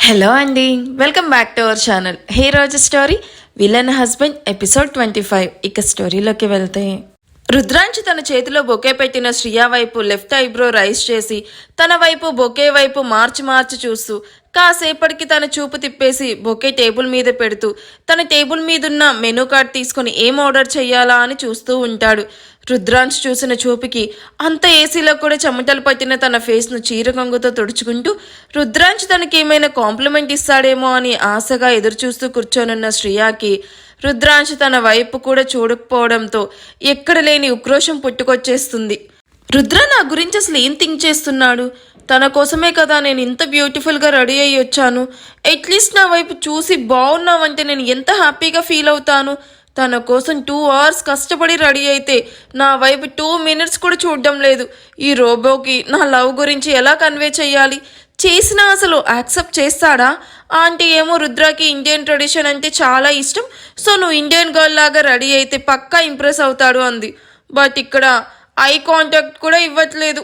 Hello అండి, welcome back to our channel. హే రోజు స్టోరీ విలన్ హస్బెండ్ ఎపిసోడ్ 25. ఇక స్టోరీలోకి వెళ్తే, రుద్రాంశి తన చేతిలో బొకే పెట్టిన శ్రియా వైపు లెఫ్ట్ ఐబ్రో రైస్ చేసి తన వైపు బొకే వైపు మార్చి చూస్తూ కాసేపటికి తన చూపు తిప్పేసి బొకే టేబుల్ మీద పెడుతూ తన టేబుల్ మీదున్న మెనూ కార్డ్ తీసుకుని ఏం ఆర్డర్ చెయ్యాలా అని చూస్తూ ఉంటాడు. రుద్రాంశ్ చూసిన చూపుకి అంత ఏసీలో కూడా చెమటలు పట్టిన తన ఫేస్ను చీర కొంగుతో తుడుచుకుంటూ రుద్రాంశ్ తనకి ఏమైనా కాంప్లిమెంట్ ఇస్తాడేమో అని ఆశగా ఎదురుచూస్తూ కూర్చోనున్న శ్రియాకి రుద్రాంశ్ తన వైపు కూడా చూడకపోవడంతో ఎక్కడ లేని ఉక్రోషం పుట్టుకొచ్చేస్తుంది. రుద్ర నా గురించి అసలు ఏం థింక్ చేస్తున్నాడు? తన కోసమే కదా నేను ఇంత బ్యూటిఫుల్గా రెడీ అయ్యి వచ్చాను. అట్లీస్ట్ నా వైపు చూసి బాగున్నావంటే నేను ఎంత హ్యాపీగా ఫీల్ అవుతాను. తన కోసం 2 hours కష్టపడి రెడీ అయితే నా వైపు 2 minutes కూడా చూడడం లేదు. ఈ రోబోకి నా లవ్ గురించి ఎలా కన్వే చేయాలి? చేసినా అసలు యాక్సెప్ట్ చేస్తాడా? ఆంటీ ఏమో రుద్రకి ఇండియన్ ట్రెడిషన్ అంటే చాలా ఇష్టం, సో నువ్వు ఇండియన్ గర్ల్ లాగా రెడీ అయితే పక్కా ఇంప్రెస్ అవుతాడు అంది. బట్ ఇక్కడ ఐ కాంటాక్ట్ కూడా ఇవ్వట్లేదు.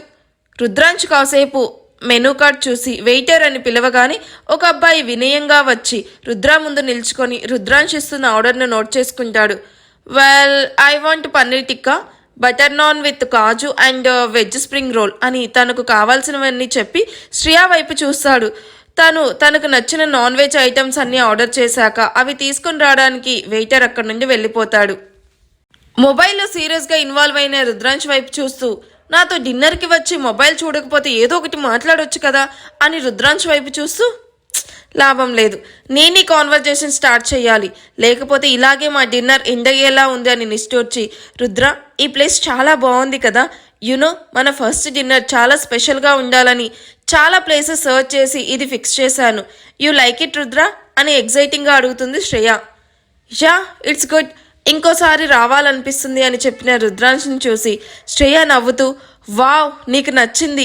రుద్రాంశ్ కాసేపు మెనూ కార్డ్ చూసి వెయిటర్ అని పిలవగానే ఒక అబ్బాయి వినయంగా వచ్చి రుద్ర ముందు నిల్చుకొని రుద్రాంశ్ ఇస్తున్న ఆర్డర్ను నోట్ చేసుకుంటాడు. Well, I want paneer tikka, butter non with kaju and veg spring roll అని తనకు కావాల్సినవన్నీ చెప్పి శ్రియా వైపు చూస్తాడు. తనకు నచ్చిన నాన్ వెజ్ ఐటమ్స్ అన్నీ ఆర్డర్ చేశాక అవి తీసుకుని రావడానికి వెయిటర్ అక్కడి నుండి వెళ్ళిపోతాడు. మొబైల్లో సీరియస్గా ఇన్వాల్వ్ అయిన రుద్రాంశ్ వైపు చూస్తూ నాతో డిన్నర్కి వచ్చి మొబైల్ చూడకపోతే ఏదో ఒకటి మాట్లాడొచ్చు కదా అని రుద్రాంశ్ వైపు చూస్తూ లాభం లేదు, నేను ఈ కాన్వర్జేషన్ స్టార్ట్ చేయాలి, లేకపోతే ఇలాగే మా డిన్నర్ ఎండ్ అయ్యేలా ఉంది అని నిష్ఠూర్చి రుద్ర, ఈ ప్లేస్ చాలా బాగుంది కదా, యునో మన ఫస్ట్ డిన్నర్ చాలా స్పెషల్గా ఉండాలని చాలా ప్లేసెస్ సర్చ్ చేసి ఇది ఫిక్స్ చేశాను. యూ లైక్ ఇట్ రుద్ర అని ఎగ్జైటింగ్గా అడుగుతుంది శ్రేయ. యా, ఇట్స్ గుడ్, ఇంకోసారి రావాలనిపిస్తుంది అని చెప్పిన రుద్రాంశ్ని చూసి శ్రేయ నవ్వుతూ, వావ్ నీకు నచ్చింది,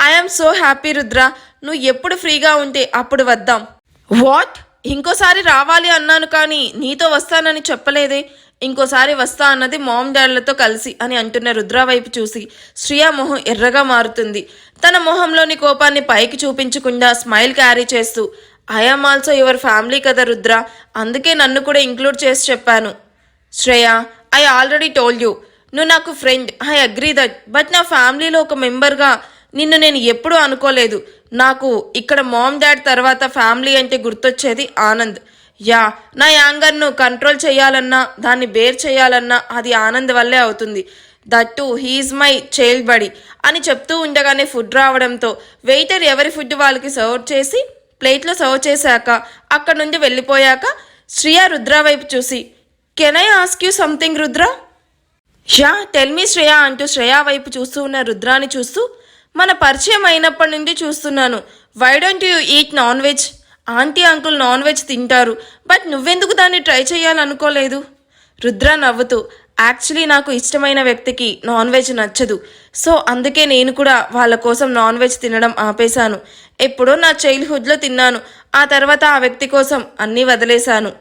ఐఎమ్ సో హ్యాపీ రుద్ర, నువ్వు ఎప్పుడు ఫ్రీగా ఉంటే అప్పుడు వద్దాం. వాట్, ఇంకోసారి రావాలి అన్నాను కానీ నీతో వస్తానని చెప్పలేదే? ఇంకోసారి వస్తా అన్నది మామ్ డాడ్లతో కలిసి అని అంటున్న రుద్ర వైపు చూసి శ్రియా మొహం ఎర్రగా మారుతుంది. తన మొహంలోని కోపాన్ని పైకి చూపించకుండా స్మైల్ క్యారీ చేస్తూ, ఐఎమ్ ఆల్సో యువర్ ఫ్యామిలీ కదా రుద్ర, అందుకే నన్ను కూడా ఇంక్లూడ్ చేసి చెప్పాను. Shreya, I already told you, నువ్వు నాకు friend, I agree that, but నా ఫ్యామిలీలో ఒక మెంబర్గా నిన్ను నేను ఎప్పుడూ అనుకోలేదు. నాకు ఇక్కడ మామ్ డాడ్ తర్వాత ఫ్యామిలీ అంటే గుర్తొచ్చేది ఆనంద్. యా, నా యాంగర్ను కంట్రోల్ చేయాలన్నా దాన్ని బేర్ చేయాలన్నా అది ఆనంద్ వల్లే అవుతుంది. That too he's my child buddy అని చెప్తూ ఉండగానే ఫుడ్ రావడంతో వెయిటర్ ఎవరి ఫుడ్ వాళ్ళకి సర్వ్ చేసి ప్లేట్లో సర్వ్ చేశాక అక్కడ నుండి వెళ్ళిపోయాక శ్రియా రుద్ర వైపు చూసి, can I ask you something Rudra? Yeah, tell me Shreya అంటూ శ్రేయ వైపు చూస్తూ ఉన్న రుద్రాని చూస్తూ, మన పరిచయం అయినప్పటి నుండి చూస్తున్నాను, why don't you eat non veg? Aunty uncle non veg తింటారు, బట్ నువ్వెందుకు దాన్ని ట్రై చేయాలనుకోలేదు? రుద్ర నవ్వుతూ, యాక్చువల్లీ నాకు ఇష్టమైన వ్యక్తికి నాన్ వెజ్ నచ్చదు, సో అందుకే నేను కూడా వాళ్ళ కోసం నాన్ వెజ్ తినడం ఆపేశాను. ఎప్పుడో నా చైల్డ్హుడ్లో తిన్నాను, ఆ తర్వాత ఆ వ్యక్తి కోసం అన్నీ వదిలేశాను.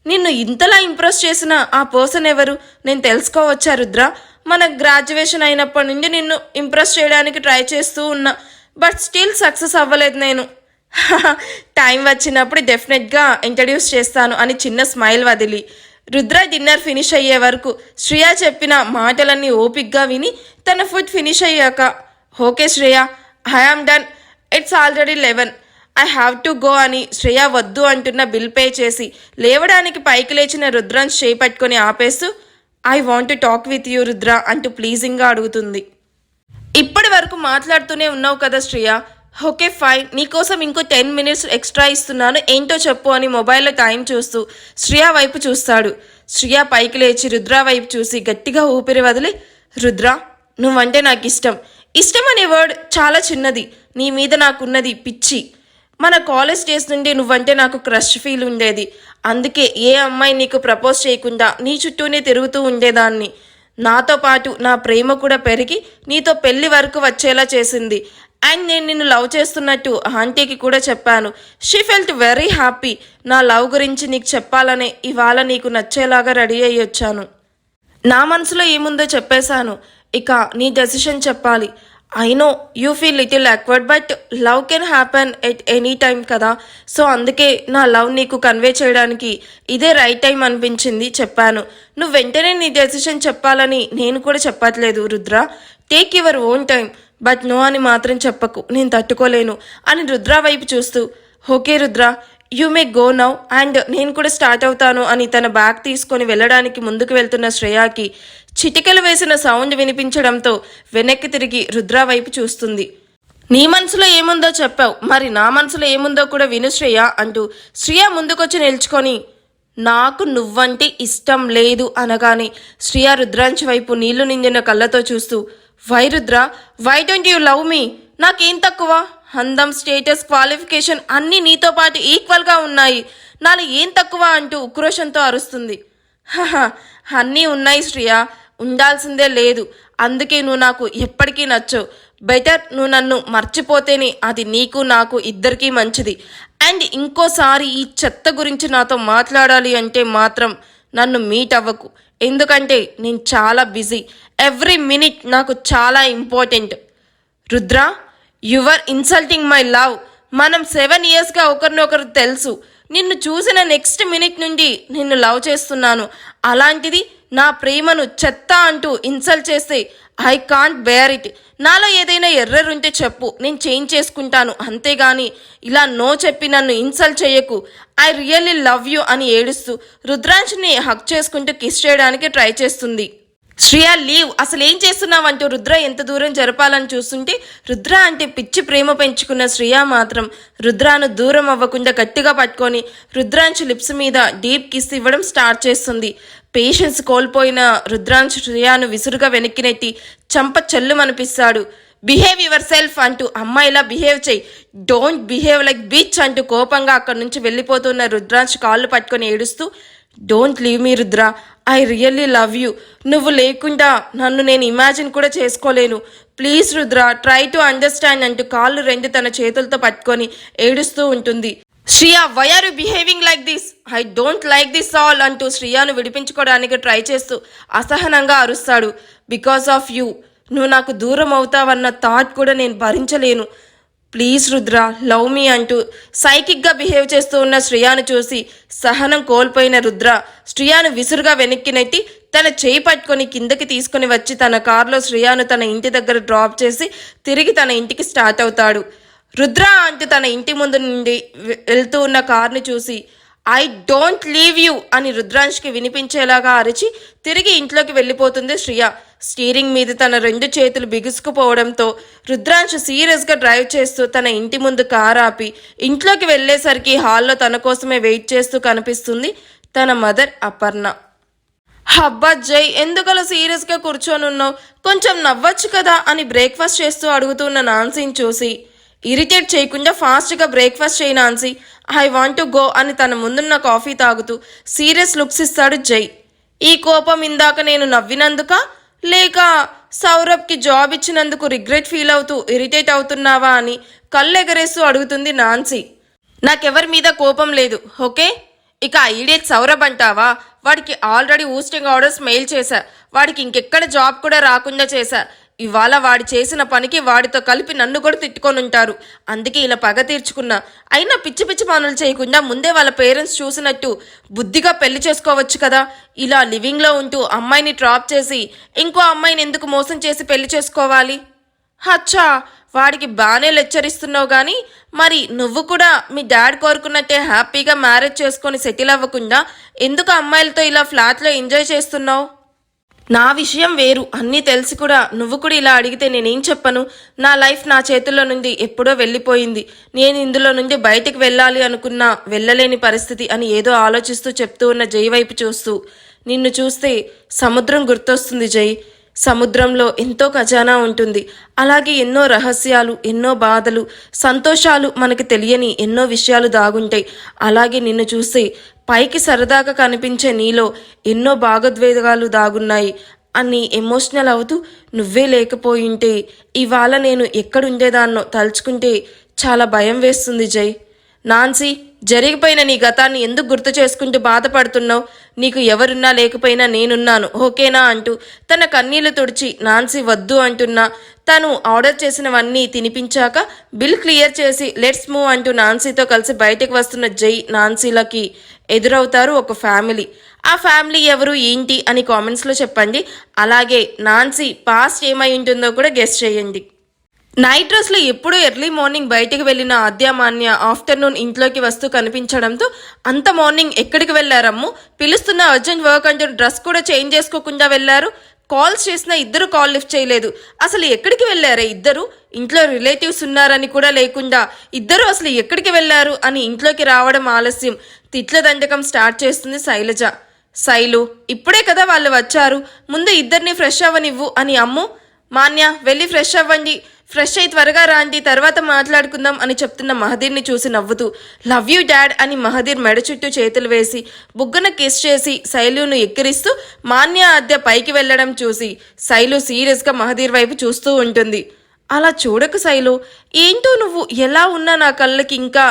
నిన్ను ఇంతలా ఇంప్రెస్ చేసిన ఆ పర్సన్ ఎవరు, నేను తెలుసుకోవచ్చా రుద్ర? మన గ్రాడ్యుయేషన్ అయినప్పటి నుండి నిన్ను ఇంప్రెస్ చేయడానికి ట్రై చేస్తూ ఉన్నా, బట్ స్టిల్ సక్సెస్ అవ్వలేదు నేను. టైం వచ్చినప్పుడు డెఫినెట్గా ఇంట్రడ్యూస్ చేస్తాను అని చిన్న స్మైల్ వదిలి రుద్ర డిన్నర్ ఫినిష్ అయ్యే వరకు శ్రేయ చెప్పిన మాటలన్నీ ఓపిక్గా విని తన ఫుడ్ ఫినిష్ అయ్యాక, okay Shreya, I am done, it's already 11, I have to go అని శ్రేయ వద్దు అంటున్న బిల్ పే చేసి లేవడానికి పైకి లేచిన రుద్రాంశ్ చేయి పట్టుకొని ఆపేస్తూ, I want to talk with you Rudra అంటూ ప్లీజింగ్గా అడుగుతుంది. ఇప్పటి వరకు మాట్లాడుతూనే ఉన్నావు కదా శ్రేయ, ఓకే ఫైన్, నీకోసం ఇంకో 10 minutes ఎక్స్ట్రా ఇస్తున్నాను, ఏంటో చెప్పు అని మొబైల్లో టైం చూస్తూ శ్రేయ వైపు చూస్తాడు. శ్రేయ పైకి లేచి రుద్ర వైపు చూసి గట్టిగా ఊపిరి వదిలి, రుద్ర నువ్వంటే నాకు ఇష్టం. ఇష్టం అనే వర్డ్ చాలా చిన్నది, నీ మీద నాకున్నది పిచ్చి. మన కాలేజ్ డేస్ నుండి నువ్వంటే నాకు క్రష్ ఫీల్ ఉండేది, అందుకే ఏ అమ్మాయి నీకు ప్రపోజ్ చేయకుండా నీ చుట్టూనే తిరుగుతూ ఉండేదాన్ని. నాతో పాటు నా ప్రేమ కూడా పెరిగి నీతో పెళ్లి వరకు వచ్చేలా చేసింది. అండ్ నేను నిన్ను లవ్ చేస్తున్నట్టు ఆంటీకి కూడా చెప్పాను. She felt very happy. నా లవ్ గురించి నీకు చెప్పాలనే ఇవాళ నీకు నచ్చేలాగా రెడీ అయ్యి వచ్చాను. నా మనసులో ఏముందో చెప్పేశాను, ఇక నీ డెసిషన్ చెప్పాలి. I know you feel little awkward but love can happen at any time కదా. సో అందుకే నా లవ్ నీకు కన్వే చేయడానికి ఇదే రైట్ టైం అనిపించింది చెప్పాను. నువ్వు వెంటనే నీ డెసిషన్ చెప్పాలని నేను కూడా చెప్పట్లేదు Rudra. Take your own time but no అని మాత్రం చెప్పకు, నేను తట్టుకోలేను అని రుద్ర వైపు చూస్తూ okay Rudra you may go now and నేను కూడా స్టార్ట్ అవుతాను అని తన బ్యాగ్ తీసుకొని వెళ్ళడానికి ముందుకు వెళ్తున్న శ్రేయాకి చిటికెలు వేసిన సౌండ్ వినిపించడంతో వెనక్కి తిరిగి రుద్ర వైపు చూస్తుంది. నీ మనసులో ఏముందో చెప్పావు, మరి నా మనసులో ఏముందో కూడా విను శ్రేయ అంటూ శ్రేయ ముందుకొచ్చి నిల్చుకొని నాకు నువ్వంటే ఇష్టం లేదు అనగానే శ్రేయ రుద్రాంశ్ వైపు నీళ్లు నిండిన కళ్ళతో చూస్తూ why Rudra why don't you love me, నాకేం తక్కువ, అందం స్టేటస్ క్వాలిఫికేషన్ అన్నీ నీతో పాటు ఈక్వల్గా ఉన్నాయి, నాలో ఏం తక్కువ అంటూ ఉక్రోషంతో అరుస్తుంది. అన్నీ ఉన్నాయి శ్రేయ, ఉండాల్సిందే లేదు, అందుకే నువ్వు నాకు ఎప్పటికీ నచ్చవు. బెటర్ నువ్వు నన్ను మర్చిపోతేనే అది నీకు నాకు ఇద్దరికీ మంచిది. అండ్ ఇంకోసారి ఈ చెత్త గురించి నాతో మాట్లాడాలి అంటే మాత్రం నన్ను మీట్ అవ్వకు, ఎందుకంటే నేను చాలా బిజీ, ఎవ్రీ మినిట్ నాకు చాలా important. Rudra your insulting my love, మనం 7 yearsగా ఒకరినొకరు తెలుసు, నిన్ను చూసిన నెక్స్ట్ మినిట్ నుండి నిన్ను లవ్ చేస్తున్నాను, అలాంటిది నా ప్రేమను చెత్త అంటూ ఇన్సల్ట్ చేస్తే ఐ కాంట్ బేర్ ఇట్. నాలో ఏదైనా ఎర్రర్ ఉంటే చెప్పు, నేను చేంజ్ చేసుకుంటాను, అంతేగాని ఇలా నో చెప్పి నన్ను ఇన్సల్ట్ చేయకు. ఐ రియల్లీ లవ్ యూ అని ఏడుస్తూ రుద్రాంశ్ని హక్ చేసుకుంటూ కిస్ చేయడానికి ట్రై చేస్తుంది. శ్రేయ లీవ్, అసలు ఏం చేస్తున్నావు అంటూ రుద్ర ఎంత దూరం జరపాలని చూస్తుంటే రుద్ర అంటే పిచ్చి ప్రేమ పెంచుకున్న శ్రేయ మాత్రం రుద్రాను దూరం అవ్వకుండా గట్టిగా పట్టుకొని రుద్రాంశ్ లిప్స్ మీద డీప్ కిస్ ఇవ్వడం స్టార్ట్ చేస్తుంది. పేషెన్స్ కోల్పోయిన రుద్రాంశ్ శ్రేయాను విసురుగా వెనక్కి నెట్టి చంప చెల్లుమనిపిస్తాడు. బిహేవ్ యువర్ సెల్ఫ్ అంటూ అమ్మాయిలా బిహేవ్ చేయి, డోంట్ బిహేవ్ లైక్ బిచ్ అంటూ కోపంగా అక్కడి నుంచి వెళ్ళిపోతున్న రుద్రాంశ్ కాళ్ళు పట్టుకొని ఏడుస్తూ don't leave me Rudra, I really love you, నువ్వు లేకుండా నన్ను నేను ఇమాజిన్ కూడా చేసుకోలేను, please Rudra try to understand అంటూ కాళ్ళు రెండు తన చేతులతో పట్టుకొని ఏడుస్తూ ఉంటుంది. Shriya why are you behaving like this, I don't like this all అంటూ శ్రియాను విడిపించుకోవడానికి ట్రై చేస్తూ అసహనంగా అరుస్తాడు. బికాస్ ఆఫ్ యూ నువ్వు నాకు దూరం అవుతావన్న థాట్ కూడా నేను భరించలేను, ప్లీజ్ రుద్ర లవ్ మీ అంటూ సైకిక్గా బిహేవ్ చేస్తూ ఉన్న శ్రేయాను చూసి సహనం కోల్పోయిన రుద్ర శ్రేయాను విసురుగా వెనక్కి నెట్టి తన చేయి పట్టుకొని కిందకి తీసుకొని వచ్చి తన కారులో శ్రేయాను తన ఇంటి దగ్గర డ్రాప్ చేసి తిరిగి తన ఇంటికి స్టార్ట్ అవుతాడు. రుద్ర అంటూ తన ఇంటి ముందు నుండి వెళ్తూ ఉన్న కార్ని చూసి ఐ డోంట్ లీవ్ యూ అని రుద్రాంశ్కి వినిపించేలాగా అరిచి తిరిగి ఇంట్లోకి వెళ్ళిపోతుంది శ్రియ. స్టీరింగ్ మీద తన 2 చేతులు బిగుసుకుపోవడంతో రుద్రాంశ్ సీరియస్గా డ్రైవ్ చేస్తూ తన ఇంటి ముందు కారు ఆపి ఇంట్లోకి వెళ్ళేసరికి హాల్లో తన కోసమే వెయిట్ చేస్తూ కనిపిస్తుంది తన మదర్ అపర్ణ. హబ్బా జై, ఎందుకలా సీరియస్గా కూర్చొనున్నావు, కొంచెం నవ్వచ్చు కదా అని బ్రేక్ఫాస్ట్ చేస్తూ అడుగుతున్న నాన్సీని చూసి ఇరిటేట్ చేయకుండా ఫాస్ట్గా బ్రేక్ఫాస్ట్ చేయి Nancy, I want to go అని తన ముందున్న కాఫీ తాగుతూ సీరియస్ లుక్స్ ఇస్తాడు జై. ఈ కోపం ఇందాక నేను నవ్వినందుక లేక సౌరభ్కి జాబ్ ఇచ్చినందుకు రిగ్రెట్ ఫీల్ అవుతూ ఇరిటేట్ అవుతున్నావా అని కళ్ళు ఎగరేస్తూ అడుగుతుంది నాన్సీ. నాకెవరి మీద కోపం లేదు ఓకే, ఇక ఐడియట్ సౌరభ్ అంటావా, వాడికి ఆల్రెడీ ఊస్టింగ్ ఆర్డర్స్ మెయిల్ చేశా, వాడికి ఇంకెక్కడ జాబ్ కూడా రాకుండా చేశా, ఇవాళ వాడు చేసిన పనికి వాడితో కలిపి నన్ను కూడా తిట్టుకొని ఉంటారు, అందుకే ఇలా పగ తీర్చుకున్నా. అయినా పిచ్చి పిచ్చి పనులు చేయకుండా ముందే వాళ్ళ పేరెంట్స్ చూసినట్టు బుద్ధిగా పెళ్లి చేసుకోవచ్చు కదా, ఇలా లివింగ్లో ఉంటూ అమ్మాయిని డ్రాప్ చేసి ఇంకో అమ్మాయిని ఎందుకు మోసం చేసి పెళ్లి చేసుకోవాలి. అచ్చా వాడికి బాగానే లెక్చరిస్తున్నావు కానీ మరి నువ్వు కూడా మీ డాడ్ కోరుకున్నట్టే హ్యాపీగా మ్యారేజ్ చేసుకొని సెటిల్ అవ్వకుండా ఎందుకు అమ్మాయిలతో ఇలా ఫ్లాట్లో ఎంజాయ్ చేస్తున్నావు. నా విషయం వేరు, అన్నీ తెలిసి కూడా నువ్వు కూడా ఇలా అడిగితే నేనేం చెప్పను. నా లైఫ్ నా చేతుల్లో నుండి ఎప్పుడో వెళ్ళిపోయింది, నేను ఇందులో నుండి బయటికి వెళ్ళాలి అనుకున్నా వెళ్ళలేని పరిస్థితి అని ఏదో ఆలోచిస్తూ చెప్తూ ఉన్న జై వైపు చూస్తూ నిన్ను చూస్తే సముద్రం గుర్తొస్తుంది జై. సముద్రంలో ఎంతో ఖజానా ఉంటుంది, అలాగే ఎన్నో రహస్యాలు, ఎన్నో బాధలు, సంతోషాలు, మనకి తెలియని ఎన్నో విషయాలు దాగుంటాయి. అలాగే నిన్ను చూస్తే పైకి సరదాగా కనిపించే నీలో ఎన్నో భాగోద్వేగాలు దాగున్నాయి అని ఎమోషనల్ అవుతూ నువ్వే లేకపోయింటే ఇవాళ నేను ఎక్కడుండేదాన్నో తలుచుకుంటే చాలా భయం వేస్తుంది జై. నాన్సీ, జరిగిపోయిన నీ గతాన్ని ఎందుకు గుర్తు చేసుకుంటూ బాధపడుతున్నావు? నీకు ఎవరున్నా లేకపోయినా నేనున్నాను, ఓకేనా అంటూ తన కన్నీళ్లు తుడిచి నాన్సీ వద్దు అంటున్నా తను ఆర్డర్ చేసినవన్నీ తినిపించాక బిల్ క్లియర్ చేసి లెట్స్ మూవ్ అంటూ నాన్సీతో కలిసి బయటకు వస్తున్న జై, నాన్సీలకి ఎదురవుతారు ఒక ఫ్యామిలీ. ఆ ఫ్యామిలీ ఎవరు ఏంటి అని కామెంట్స్లో చెప్పండి. అలాగే నాన్సీ పాస్ట్ ఏమై ఉంటుందో కూడా గెస్ చేయండి. నైట్ డ్రెస్లో ఎప్పుడూ ఎర్లీ మార్నింగ్ బయటికి వెళ్ళిన ఆద్యమాన్య ఆఫ్టర్నూన్ ఇంట్లోకి వస్తూ కనిపించడంతో అంత మార్నింగ్ ఎక్కడికి వెళ్ళారమ్ము? పిలుస్తున్న అర్జెంట్ వర్క్ అంటూ డ్రెస్ కూడా చేంజ్ చేసుకోకుండా వెళ్ళారు. కాల్స్ చేసిన ఇద్దరు కాల్ లిఫ్ట్ చేయలేదు. అసలు ఎక్కడికి వెళ్ళారే ఇద్దరు? ఇంట్లో రిలేటివ్స్ ఉన్నారని కూడా లేకుండా ఇద్దరు అసలు ఎక్కడికి వెళ్ళారు అని ఇంట్లోకి రావడం ఆలస్యం. తిట్ల దండకం స్టార్ట్ చేస్తుంది శైలజ. శైలు, ఇప్పుడే కదా వాళ్ళు వచ్చారు, ముందు ఇద్దరిని ఫ్రెష్ అవ్వనివ్వు అని అమ్ము. మాన్య, వెళ్ళి ఫ్రెష్ అవ్వండి, ఫ్రెష్ అయి త్వరగా రాండి, తర్వాత మాట్లాడుకుందాం అని చెప్తున్న మహదీర్ని చూసి నవ్వుతూ లవ్ యూ డాడ్ అని మహదీర్ మెడ చుట్టూ చేతులు వేసి బుగ్గన కిస్ చేసి శైలును ఎక్కిరిస్తూ మాన్య ఆద్య పైకి వెళ్లడం చూసి శైలు సీరియస్గా మహదీర్ వైపు చూస్తూ ఉంటుంది. అలా చూడకు శైలు, ఏంటో నువ్వు ఎలా ఉన్నా నా కళ్ళకి ఇంకా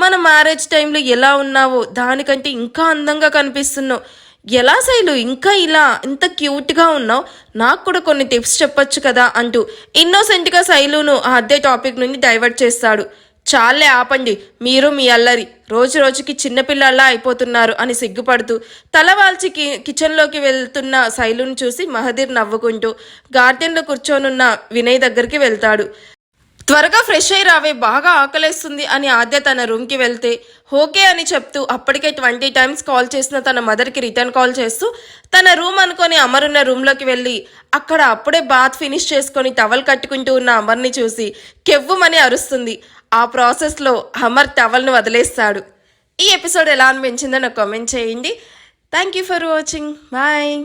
మన మ్యారేజ్ టైంలో ఎలా ఉన్నావో దానికంటే ఇంకా అందంగా కనిపిస్తున్నావు. ఎలా శైలు ఇంకా ఇలా ఇంత క్యూట్గా ఉన్నావు? నాకు కూడా కొన్ని టిప్స్ చెప్పొచ్చు కదా అంటూ ఇన్నోసెంట్గా శైలును ఆ అద్దె టాపిక్ నుండి డైవర్ట్ చేస్తాడు. చాలే ఆపండి, మీరు మీ అల్లరి, రోజు రోజుకి చిన్నపిల్లల్లా అయిపోతున్నారు అని సిగ్గుపడుతూ తలవాల్చి కిచెన్లోకి వెళ్తున్న శైలును చూసి మహదీర్ నవ్వుకుంటూ గార్డెన్లో కూర్చోనున్న వినయ్ దగ్గరికి వెళ్తాడు. త్వరగా ఫ్రెష్ అయి రావే, బాగా ఆకలేస్తుంది అని ఆద్య తన రూమ్కి వెళ్తే ఓకే అని చెప్తూ అప్పటికే 20 times కాల్ చేసిన తన మదర్కి రిటర్న్ కాల్ చేస్తూ తన రూమ్ అనుకొని అమరున్న రూమ్లోకి వెళ్ళి అక్కడ అప్పుడే బాత్ ఫినిష్ చేసుకొని టవల్ కట్టుకుంటూ ఉన్న అమర్ని చూసి కెవ్వుమని అరుస్తుంది. ఆ ప్రాసెస్లో అమర్ టవల్ను వదిలేస్తాడు. ఈ ఎపిసోడ్ ఎలా అనిపించిందో నాకు కామెంట్ చేయండి. Thank you for watching. Bye.